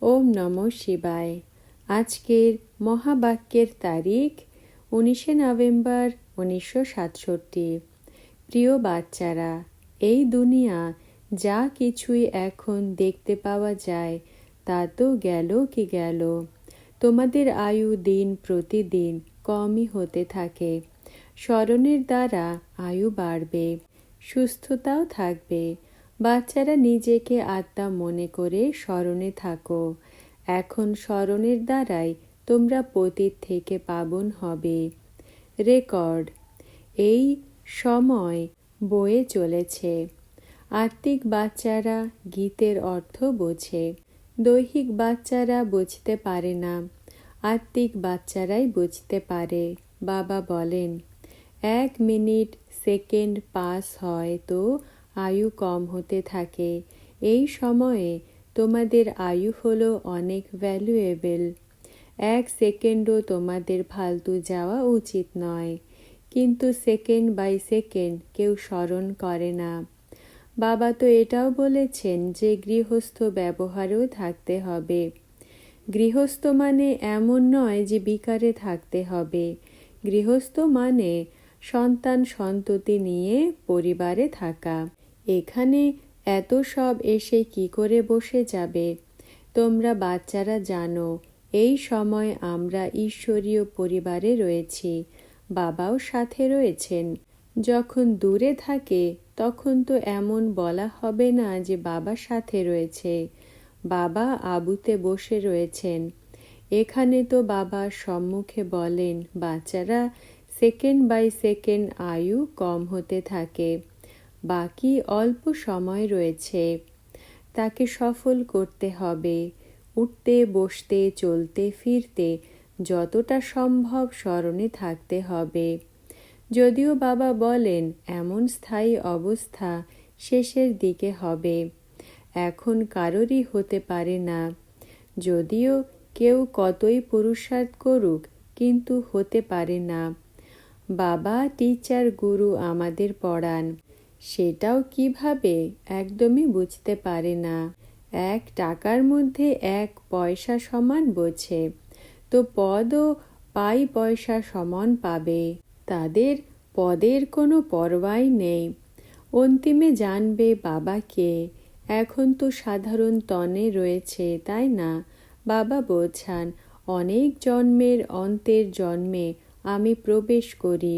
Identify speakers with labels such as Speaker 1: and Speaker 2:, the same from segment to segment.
Speaker 1: ওম নমঃ শিবায়। আজকের মহাবাক্যের তারিখ 19শে নভেম্বর 1967। প্রিয় বাচ্চারা, এই দুনিয়া যা কিছুই এখন দেখতে পাওয়া যায় তা তো গেল কি গেল। তোমাদের আয়ু দিন প্রতিদিন কমই হতে থাকে। স্মরণের দ্বারা আয়ু বাড়বে, সুস্থতাও থাকবে। বাচ্চারা নিজেকে আত্মা মনে করে স্মরণে থাকো। এখন স্মরণের দ্বারাই তোমরা পতিত থেকে পাবন হবে। রেকর্ড। এই সময় বয়ে চলেছে। আত্মিক বাচ্চারা গীতের অর্থ বোঝে, দৈহিক বাচ্চারা বুঝতে পারে না। আত্মিক বাচ্চারাই বুঝতে পারে। বাবা বলেন, 1 মিনিট সেকেন্ড পাস হয় তো আয়ু কম হতে থাকে। এই সময়ে তোমাদের আয়ু হলো অনেক ভ্যালুয়েবল। 1 সেকেন্ডও তোমাদের ফালতু যাওয়া উচিত নয়। কিন্তু সেকেন্ড বাই সেকেন্ড কেউ স্মরণ করে না। বাবা তো এটাও বলেছেন যে গৃহস্থ ব্যবহারেও থাকতে হবে। গৃহস্থ মানে এমন নয় যে বিকারে থাকতে হবে। গৃহস্থ মানে সন্তান সন্ততি নিয়ে পরিবারে থাকা। এখানে এত সব এসে কি করে বসে যাবে? তোমরা বাচ্চারা জানো, এই সময় আমরা ঈশ্বরীয় পরিবারে রয়েছি। বাবাও সাথে রয়েছেন। যখন দূরে থাকে তখন তো এমন বলা হবে না যে বাবা সাথে রয়েছে। বাবা আবুতে বসে রয়েছেন। এখানে তো বাবা সম্মুখে বলেন, বাচ্চারা সেকেন্ড বাই সেকেন্ড আয়ু কম হতে থাকে। বাকি অল্প সময় রয়েছে, তাকে সফল করতে হবে। উঠতে বসতে চলতে ফিরতে যতটা সম্ভব স্মরণে থাকতে হবে। যদিও বাবা বলেন এমন স্থায়ী অবস্থা শেষের দিকে হবে, এখন কারোরই হতে পারে না। যদিও কেউ কতই পুরুষার্থ করুক কিন্তু হতে পারে না। বাবা টিচার গুরু আমাদের পড়ান, সেটাও কিভাবে একদমই বুঝতে পারে না। 1 টাকার মধ্যে 1 পয়সা সমান বোঝে, তো পদও পাই পয়সা সমান পাবে। তাদের পদের কোনো পরোয়াই নেই। অন্তিমে জানবে বাবাকে। এখন তো সাধারণ তনে রয়েছে, তাই না? বাবা বোঝান, অনেক জন্মের অন্তের জন্মে আমি প্রবেশ করি।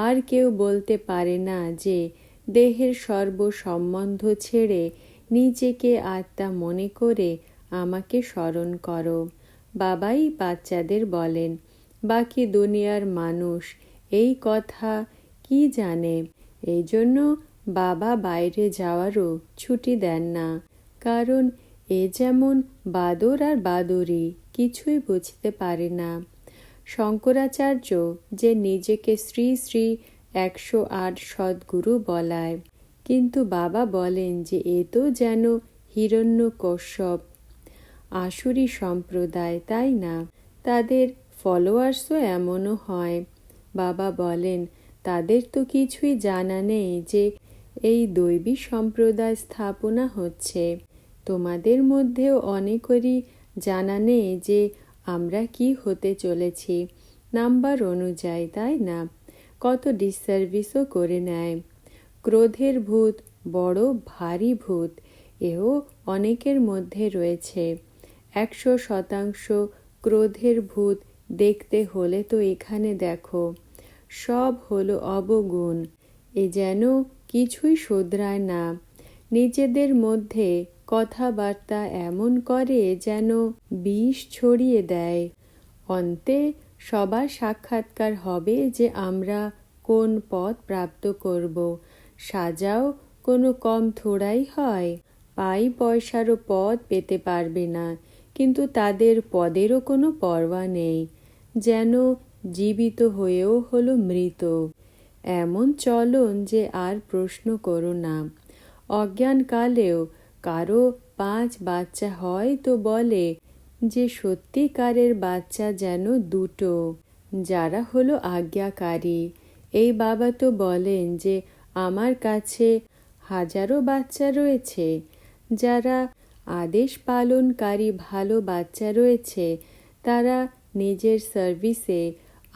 Speaker 1: আর কেউ বলতে পারে না যে দেহের সর্ব সম্বন্ধ ছেড়ে নিজেকে আত্মা মনে করে আমাকে স্মরণ করো। বাবাই বাচ্চাদের বলেন। বাকি দুনিয়ার মানুষ এই কথা কি জানে? এই জন্য বাবা বাইরে যাওয়ারও ছুটি দেন না। কারণ এ যেমন বাদর আর বাদুড়ি, কিছুই বুঝতে পারে না। শঙ্করাচার্য যে নিজেকে শ্রী শ্রী 108 সদ্গুরু বলায়, কিন্তু বাবা বলেন যে এ তো যেন হিরণ্যকশ্যপ, আসুরি সম্প্রদায়, তাই না? তাদের ফলোয়ার্সও এমনও হয়। বাবা বলেন, তাদের তো কিছুই জানা নেই যে এই দৈবী সম্প্রদায় স্থাপনা হচ্ছে। তোমাদের মধ্যেও অনেকেরই জানা নেই যে আমরা কি হতে চলেছি নাম্বার অনুযায়ী, তাই না? কত ডিসসার্ভিসও করে নেয়। ক্রোধের ভূত বড় ভারী ভূত, এও অনেকের মধ্যে রয়েছে। 100% ক্রোধের ভূত দেখতে হলে তো এখানে দেখো, সব হলো অবগুণ। এ যেন কিছুই শোধরায় না। নিজেদের মধ্যে কথাবার্তা এমন করে যেন বিষ ছড়িয়ে দেয়। অন্তে সবার সাক্ষাৎকার হবে যে আমরা কোন পদ প্রাপ্ত করব। সাজাও কোনো কম থোড়াই হয়। পাই পয়সারও পদ পেতে পারবে না, কিন্তু তাদের পদেরও কোনো পরোয়া নেই, যেন জীবিত হয়েও হলো মৃত। এমন চলন যে আর প্রশ্ন করো না। অজ্ঞানকালেও কারো 5 বাচ্চা হয় তো বলে যে সত্যিকারের বাচ্চা যেন 2টো, যারা হলো আজ্ঞাকারী। এই বাবা তো বলেন যে আমার কাছে হাজারো বাচ্চা রয়েছে যারা আদেশ পালনকারী ভালো বাচ্চা রয়েছে, তারা নিজের সার্ভিসে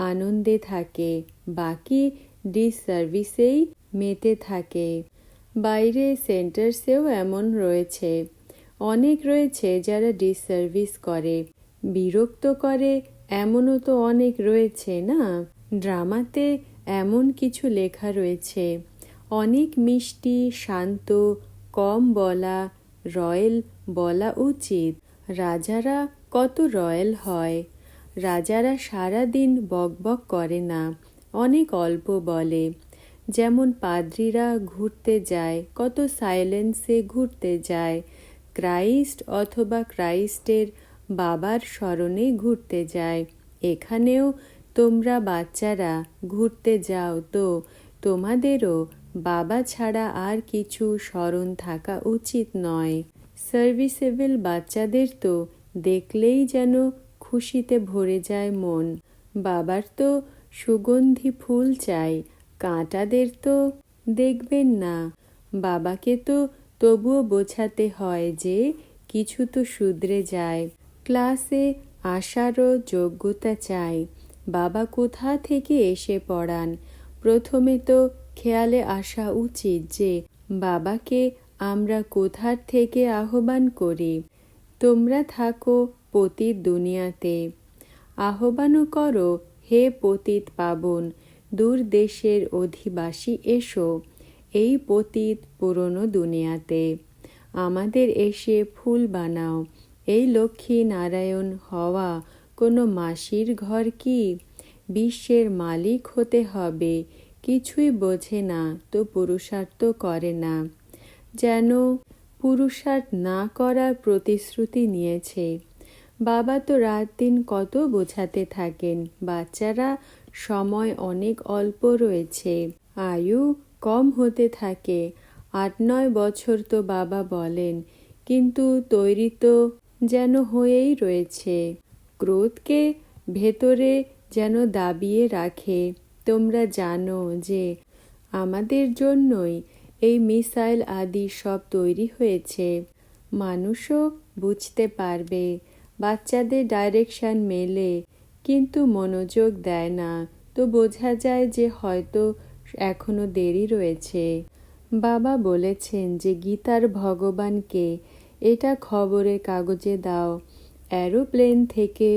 Speaker 1: আনন্দে থাকে, বাকি ডিসসার্ভিসেই মেতে থাকে। বাইরে সেন্টার্সেও এমন রয়েছে, অনেক রয়েছে যারা ডিসসার্ভিস করে, বিরক্ত করে, এমনও তো অনেক রয়েছে না। ড্রামাতে এমন কিছু লেখা রয়েছে, অনেক মিষ্টি, শান্ত, কম বলা, রয়েল বলা উচিত। রাজারা কত রয়েল হয়। রাজারা সারাদিন বকবক করে না, অনেক অল্প বলে। যেমন পাদ্রীরা ঘুরতে যায়, কত সাইলেন্সে ঘুরতে যায়। ক্রাইস্ট অথবা ক্রাইস্টের বাবার স্মরণে ঘুরতে যায়। এখানেও তোমরা বাচ্চারা ঘুরতে যাও তো তোমাদেরও বাবা ছাড়া আর কিছু স্মরণ থাকা উচিত নয়। সার্ভিসেবল বাচ্চাদের তো দেখলেই যেন খুশিতে ভরে যায় মন। বাবার তো সুগন্ধি ফুল চাই, কাঁটাদের তো দেখবেন না। বাবাকে তো তবুও বোঝাতে হয় যে কিছু তো শুধরে যায়। ক্লাসে আসারও যোগ্যতা চাই। বাবা কোথা থেকে এসে পড়ান, প্রথমে তো খেয়ালে আসা উচিত যে বাবাকে আমরা কোথার থেকে আহ্বান করি। তোমরা থাকো পতিত দুনিয়াতে, আহ্বানও করো, হে পতিত পাবন, দূর দেশের অধিবাসী এসো এই পতিত পুরনো দুনিয়াতে। আমাদের এসে ফুল বানাও। এই লক্ষ্মী নারায়ণ হওয়া কোনো মাসির ঘর কি? বিশ্বের মালিক হতে হবে, কিছুই বোঝে না তো পুরুষার্থ করে না। যেন পুরুষার্থ না করার প্রতিশ্রুতি নিয়েছে। বাবা তো রাত দিন কত বোঝাতে থাকেন, বাচ্চারা সময় অনেক অল্প রয়েছে, আয়ু কম হতে থাকে। 8-9 বছর তো বাবা বলেন, কিন্তু তৈরি তো যেন হয়েই রয়েছে। ক্রোধকে ভেতরে যেন দাবিয়ে রাখে। তোমরা জানো যে আমাদের জন্যই এই মিসাইল আদি সব তৈরি হয়েছে। মানুষও বুঝতে পারবে। বাচ্চাদের ডাইরেকশন মেলে, কিন্তু মনোযোগ দেয় না, তো বোঝা যায় যে হয়তো এখনো দেরি রয়েছে। বাবা বলেছেন যে গীতার ভগবানকে এটা খবরের কাগজে দাও, অ্যারোপ্লেন থেকে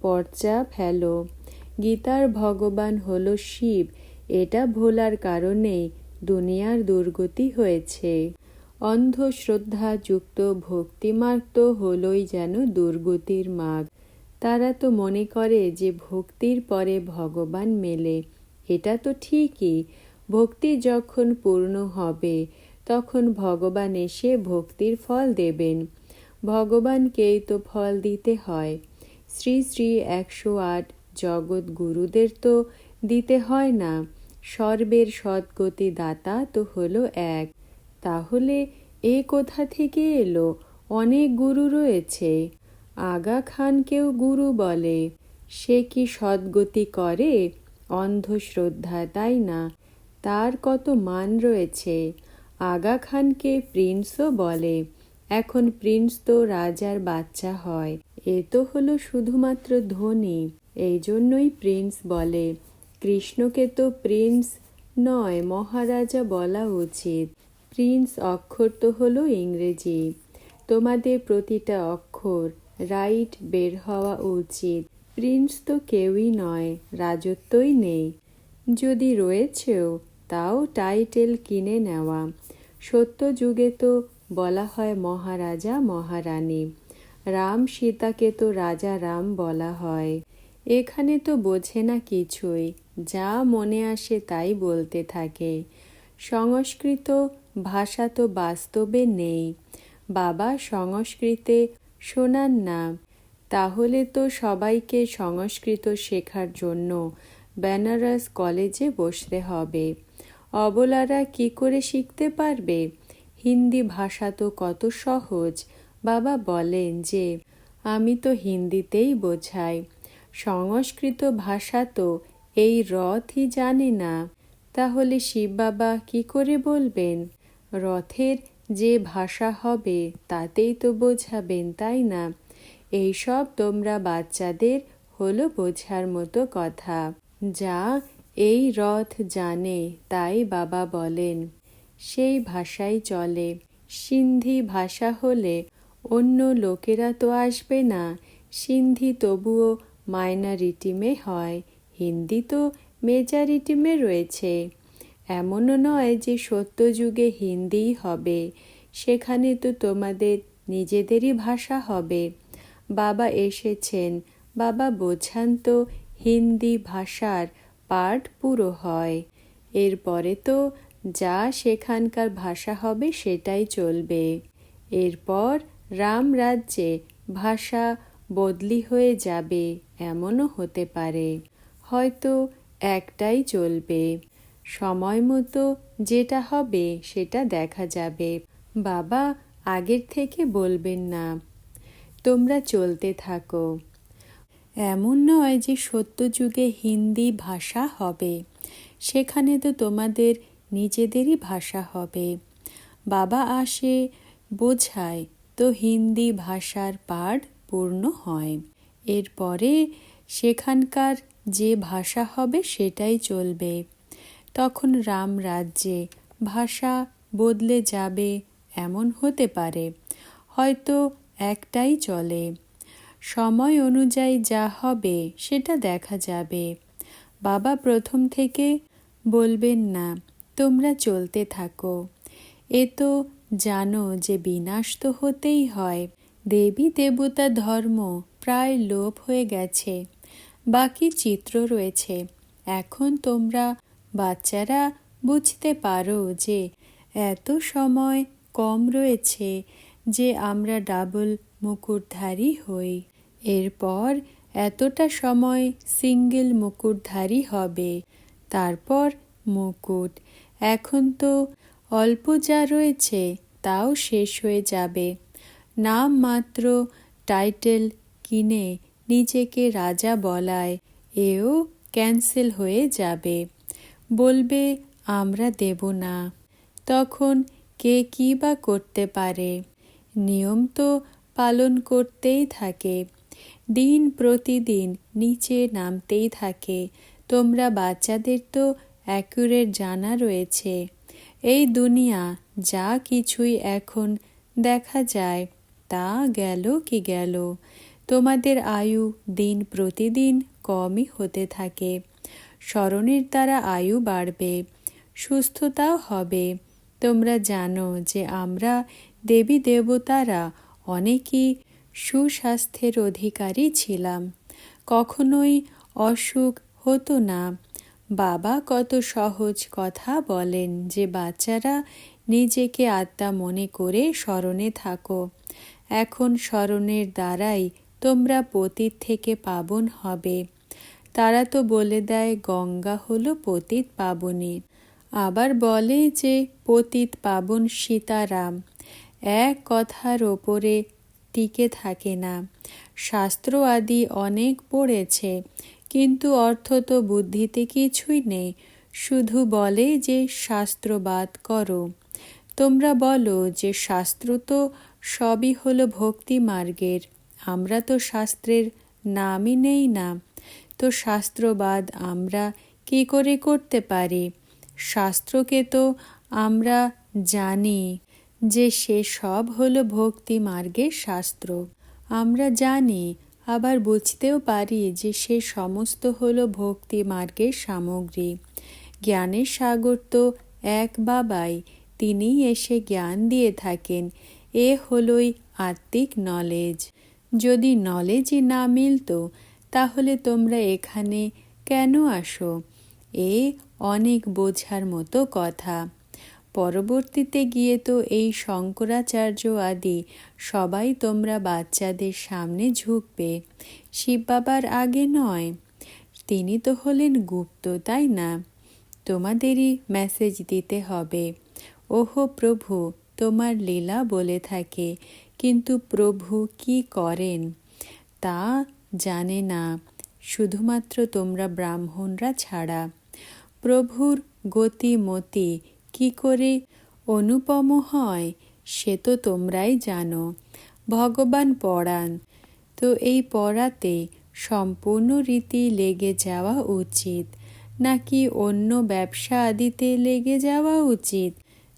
Speaker 1: পর্চা ফেলো। গীতার ভগবান হলো শিব, এটা ভোলার কারণেই দুনিয়ার দুর্গতি হয়েছে। অন্ধশ্রদ্ধা যুক্ত ভক্তিমার্গ তো হলোই যেন দুর্গতির মার্গ। তারা তো মনে করে যে ভক্তির পরে ভগবান মেলে। এটা তো ঠিকই, ভক্তি যখন পূর্ণ হবে তখন ভগবান এসে ভক্তির ফল দেবেন। ভগবানকেই তো ফল দিতে হয়। শ্রী শ্রী 108 জগৎ গুরুদের তো দিতে হয় না। সর্বের সদ্গতি দাতা তো হলো এক। তাহলে এ কোথা থেকে এলো? অনেক গুরু রয়েছে। আগা খানকেও গুরু বলে, সে কি সদ্গতি করে? অন্ধশ্রদ্ধা, তাই না? তার কত মান রয়েছে। আগা খানকে প্রিন্সও বলে। এখন প্রিন্স তো রাজার বাচ্চা হয়, এ তো হলো শুধুমাত্র ধনী, এই জন্যই প্রিন্স বলে। কৃষ্ণকে তো প্রিন্স নয় মহারাজা বলা উচিত। প্রিন্স অক্ষর তো হলো ইংরেজি। তোমাদের প্রতিটা অক্ষর রাইট বের হওয়া উচিত। প্রিন্স তো কেউই নয়, রাজত্বই নেই, যদি রয়েছেও তাও টাইটেল কিনে নেওয়া। সত্য যুগে তো বলা হয় মহারাজা মহারানী। রাম সীতাকে তো রাজা রাম বলা হয়। এখানে তো বোঝে না কিছুই, যা মনে আসে তাই বলতে থাকে। সংস্কৃত ভাষা তো বাস্তবে নেই। বাবা সংস্কৃতে শোনান না। তাহলে তো সবাইকে সংস্কৃত শেখার জন্য বেনারস কলেজে বসতে হবে। অবলারা কি করে শিখতে পারবে? হিন্দি ভাষা তো কত সহজ। বাবা বলেন যে আমি তো হিন্দিতেই বোঝাই। সংস্কৃত ভাষা তো এই রথই জানে না, তাহলে শিব বাবা কি করে বলবেন? রথের যে ভাষা হবে তাতেই তো বোঝাবেন, তাই না? এইসব তোমরা বাচ্চাদের হলো বোঝার মতো কথা। যা এই রথ জানে তাই বাবা বলেন, সেই ভাষাই চলে। সিন্ধি ভাষা হলে অন্য লোকেরা তো আসবে না। সিন্ধি তবুও মাইনরিটিমে হয়, হিন্দি তো মেজরিটিমে রয়েছে। এমনও নয় যে সত্যযুগে হিন্দিই হবে, সেখানে তো তোমাদের নিজেদেরই ভাষা হবে। বাবা এসেছেন, বাবা বোঝান তো হিন্দি ভাষার পাঠ পুরো হয়, এরপরে তো যা সেখানকার ভাষা হবে সেটাই চলবে। এরপর রাম রাজ্যে ভাষা বদলি হয়ে যাবে, এমনও হতে পারে। হয়তো একটাই চলবে। সময় মতো যেটা হবে সেটা দেখা যাবে। বাবা আগের থেকে বলবেন না, তোমরা চলতে থাকো। এমন নয় যে সত্যযুগে হিন্দি ভাষা হবে, সেখানে তো তোমাদের নিজেদেরই ভাষা হবে। বাবা আসে, বোঝায়, তো হিন্দি ভাষার পাঠ পূর্ণ হয়। এরপরে সেখানকার যে ভাষা হবে সেটাই চলবে। তখন রাম রাজ্যে ভাষা বদলে যাবে, এমন হতে পারে। হয়তো একটাই চলে। সময় অনুযায়ী যা হবে সেটা দেখা যাবে। বাবা প্রথম থেকে বলবেন না, তোমরা চলতে থাকো। এ তো জানো যে বিনাশ তো হতেই হয়। দেবী দেবতা ধর্ম প্রায় লোপ হয়ে গেছে, বাকি চিত্র রয়েছে। এখন তোমরা বাচ্চারা বুঝতে পারো যে এত সময় কম রয়েছে যে আমরা ডাবল মুকুটধারী হই। এরপর এতটা সময় সিঙ্গেল মুকুটধারী হবে, তারপর মুকুট। এখন তো অল্প যা রয়েছে তাও শেষ হয়ে যাবে। নাম মাত্র টাইটেল কিনে নিজেকে রাজা বলায় এও ক্যান্সেল হয়ে যাবে। বলবে আমরা দেব না। তখন কে কী বা করতে পারে? নিয়ম তো পালন করতেই থাকে, দিন প্রতিদিন নিচে নামতেই থাকে। তোমরা বাচ্চাদের তো অ্যাকুরেট জানা রয়েছে। এই দুনিয়া যা কিছুই এখন দেখা যায় তা গেল কি গেল। তোমাদের আয়ু দিন প্রতিদিন কমই হতে থাকে। স্মরণের দ্বারা আয়ু বাড়বে, সুস্থতাও হবে। তোমরা জানো যে আমরা দেবী দেবতারা অনেকই সুস্বাস্থ্যের অধিকারী ছিলাম, কখনোই অসুখ হতো না। বাবা কত সহজ কথা বলেন যে বাচ্চারা নিজেকে আত্মা মনে করে স্মরণে থাকো। এখন স্মরণের দ্বারাই তোমরা পতিত থেকে পাবন হবে। তারা তো বলে দেয় গঙ্গা হলো পতিত পাবনী, আবার বলে যে পতিত পাবন সীতারাম। এক কথার ওপরে টিকে থাকে না। শাস্ত্র আদি অনেক পড়েছে, কিন্তু অর্থ তো বুদ্ধিতে কিছুই নেই। শুধু বলে যে শাস্ত্রবাদ করো। তোমরা বলো যে শাস্ত্র তো সবই হলো ভক্তি মার্গের, আমরা তো শাস্ত্রের নামই নেই না। তো শাস্ত্রবাদ আমরা কি করে করতে পারি? শাস্ত্রকে তো আমরা জানি যে সে সব হলো ভক্তি মার্গের শাস্ত্র। আমরা জানি, আবার বুঝতেও পারি যে সে সমস্ত হলো ভক্তি মার্গের সামগ্রী। জ্ঞানের সাগর তো এক বাবাই, তিনিই এসে জ্ঞান দিয়ে থাকেন। এ হলোই আত্মিক নলেজ। যদি নলেজই না মিলতো তাহলে তোমরা এখানে কেন আসো? এ অনেক বোঝার মতো কথা। পরবর্তীতে গিয়ে তো এই শঙ্করাচার্য আদি সবাই তোমরা বাচ্চাদের সামনে ঝুঁকবে, শিব বাবার আগে নয়। তিনি তো হলেন গুপ্ত, তাই না? তোমাদেরই মেসেজ দিতে হবে। ওহো প্রভু, তোমার লীলা বলে থাকে, কিন্তু প্রভু কি করেন তা জানে না, শুধুমাত্র তোমরা ব্রাহ্মণরা ছাড়া। প্রভুর গতিমতি কি করে অনুপম হয় সে তো তোমরাই জানো। ভগবান পড়ান, তো এই পড়াতে সম্পূর্ণ রীতি লেগে যাওয়া উচিত, নাকি অন্য ব্যবসা আদিতে লেগে যাওয়া উচিত?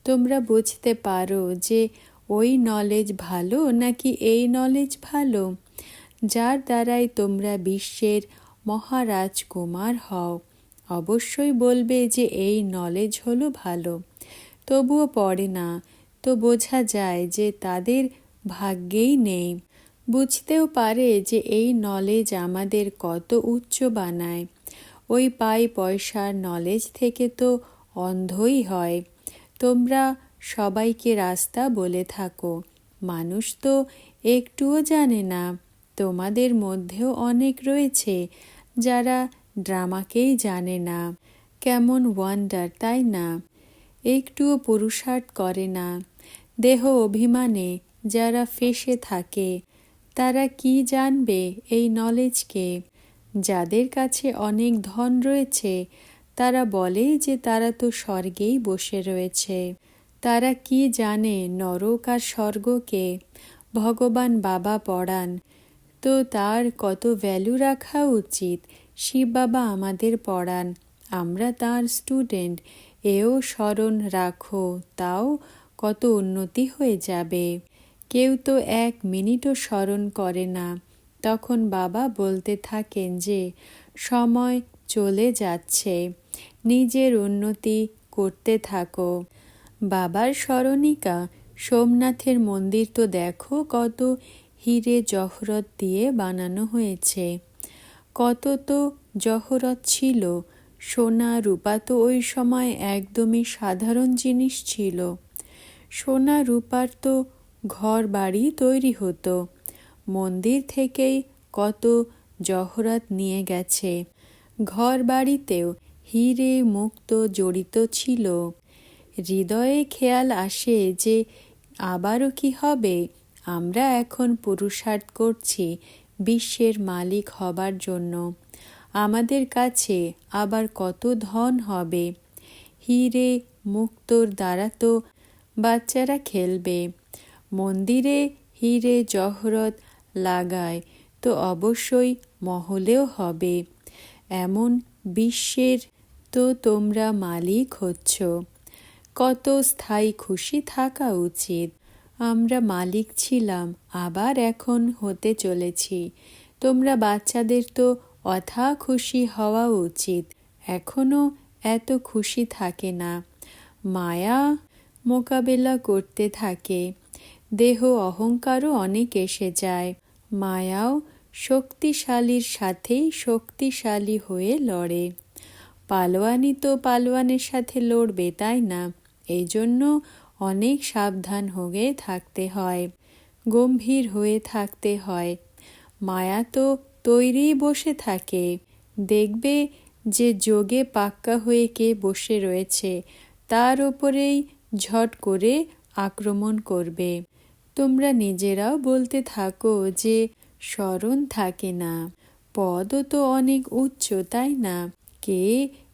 Speaker 1: তোমরা বুঝতে পারো যে ওই নলেজ ভালো নাকি এই নলেজ ভালো, যার দ্বারাই তোমরা বিশ্বের মহারাজকুমার হও। অবশ্যই বলবে যে এই নলেজ হলো ভালো, তবুও পড়ে না, তো বোঝা যায় যে তাদের ভাগ্যেই নেই। বুঝতেও পারে যে এই নলেজ আমাদের কত উচ্চ বানায়। ওই পয়সার নলেজ থেকে তো অন্ধই হয়। তোমরা সবাইকে রাস্তা বলে থাকো, মানুষ তো একটুও জানে না। তোমাদের মধ্যেও অনেক রয়েছে যারা ড্রামাকেই জানে না। কেমন ওয়ান্ডার, তাই না? একটুও পুরুষার্থ করে না। দেহ অভিমানে যারা ফেঁসে থাকে, তারা কি জানবে এই নলেজকে? যাদের কাছে অনেক ধন রয়েছে, তারা বলে যে তারা তো স্বর্গেই বসে রয়েছে। তারা কি জানে নরক আর স্বর্গকে? ভগবান বাবা পড়ান, তো তার কত ভ্যালু রাখা উচিত। শিব বাবা আমাদের পড়ান, আমরা তার স্টুডেন্ট, এও স্মরণ রাখো, তাও কত উন্নতি হয়ে যাবে। কেউ তো 1 মিনিটও স্মরণ করে না। তখন বাবা বলতে থাকেন যে সময় চলে যাচ্ছে, নিজের উন্নতি করতে থাকো। বাবার স্মরণিকা সোমনাথের মন্দির তো দেখো কত হিরে জহরত দিয়ে বানানো হয়েছে। কত তো জহরত ছিল। সোনা রূপা তো ওই সময় একদমই সাধারণ জিনিস ছিল। সোনা রূপার তো ঘর বাড়ি তৈরি হতো। মন্দির থেকেই কত জহরত নিয়ে গেছে। ঘর বাড়িতেও হিরে মুক্ত জড়িত ছিল। হৃদয়ে খেয়াল আসে যে আবারও কি হবে? আমরা এখন পুরুষার্থ করছি বিশ্বের মালিক হবার জন্য। আমাদের কাছে আবার কত ধন হবে। হিরে মুক্তোর দ্বারা তো বাচ্চারা খেলবে। মন্দিরে হিরে জহরত লাগায় তো অবশ্যই মহলেও হবে। এমন বিশ্বের তো তোমরা মালিক হচ্ছ। কত স্থায়ী খুশি থাকা উচিত। আমরা মালিক ছিলাম, আবার এখন হতে চলেছি। তোমরা বাচ্চাদের তো অথা খুশি হওয়া উচিত। এখনো এত খুশি থাকে না। মায়া মোকাবেলা করতে থাকে। দেহ অহংকারও অনেক এসে যায়। মায়াও শক্তিশালীর সাথেই শক্তিশালী হয়ে লড়ে। পালোয়ানি তো পালোয়ানের সাথে লড়বে, তাই না? এই জন্য অনেক সাবধান হয়ে থাকতে হয়, গম্ভীর হয়ে থাকতে হয়। মায়া তো তৈরি বসে থাকে। দেখবে যে যোগে পাক্কা হয়ে কে বসে রয়েছে, তার ওপরেই ঝট করে আক্রমণ করবে। তোমরা নিজেরাও বলতে থাকো যে স্মরণ থাকে না। পদও তো অনেক উচ্চ, তাই না? কে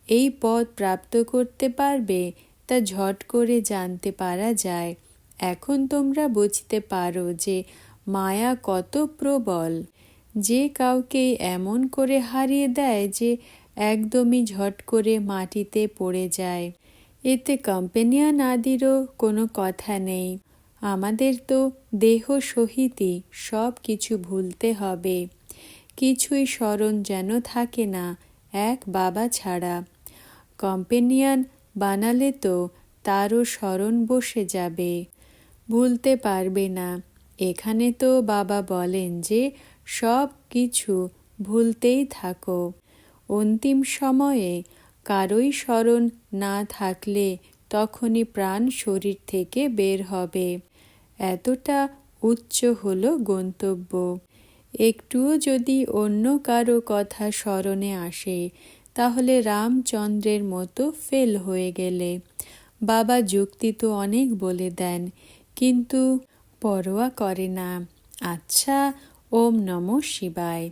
Speaker 1: এই পদ প্রাপ্ত করতে পারবে তা ঝট করে জানতে পারা যায়। এখন তোমরা বুঝতে পারো যে মায়া কত প্রবল। যে কাউকে এমন করে হারিয়ে দেয় যে একদমই ঝট করে মাটিতে পড়ে যায়। এতে কম্পেনিয়ান আদিরও কোনো কথা নেই। আমাদের তো দেহ সহিতই সব কিছু ভুলতে হবে। কিছুই স্মরণ যেন থাকে না, এক বাবা ছাড়া। কম্পেনিয়ান বানালে তো তারও স্মরণ বসে যাবে, ভুলতে পারবে না। এখানে তো বাবা বলেন যে সব কিছু ভুলতেই থাকো। অন্তিম সময়ে কারোই স্মরণ না থাকলে তখনই প্রাণ শরীর থেকে বের হবে। এতটা উচ্চ হলো গন্তব্য। একটুও যদি অন্য কারো কথা স্মরণে আসে, তাহলে রামচন্দ্রের মতো ফেল হয়ে গেলে। বাবা যুক্তি তো অনেক বলে দেন, কিন্তু পরোয়া করে না। আচ্ছা, ওম নমঃ শিবায়।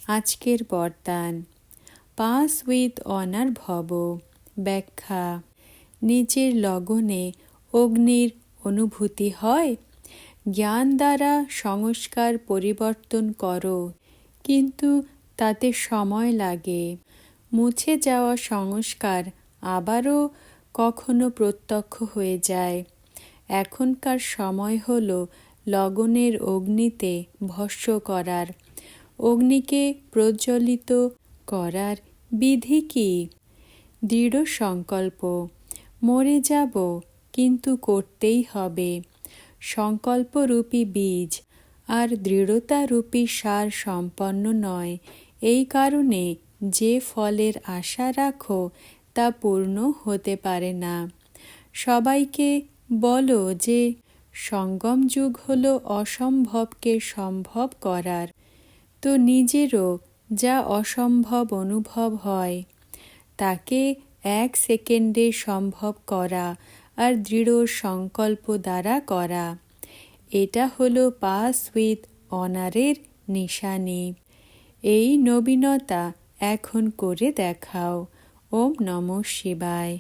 Speaker 1: আজকের বরদান, পাস উইথ অনার ভব। ব্যাখ্যা: নিজের লগনে অগ্নির অনুভূতি হয়। জ্ঞান দ্বারা সংস্কার পরিবর্তন করো, কিন্তু তাতে সময় লাগে। মুছে যাওয়া সংস্কার আবারও কখনো প্রত্যক্ষ হয়ে যায়। এখনকার সময় হল লগনের অগ্নিতে ভস্ম করার। অগ্নিকে প্রজ্বলিত করার বিধি কি? দৃঢ় সংকল্প। মরে যাব, কিন্তু করতেই হবে। সংকল্পরূপী বীজ আর দৃঢ়তারূপী সার সম্পন্ন নয়। এই কারণে যে ফলের আশা রাখো তা পূর্ণ হতে পারে না। সবাইকে বলো যে সঙ্গম যুগ হল অসম্ভবকে সম্ভব করার, তো নিজেরও যা অসম্ভব অনুভব হয় তাকে 1 সেকেন্ডে সম্ভব করা আর দৃঢ় সংকল্প দ্বারা করা। এটা হলো পাস উইথ অনারের নিশানি। এই নবীনতা এখন করে দেখাও। ওম নমঃ শিবায়।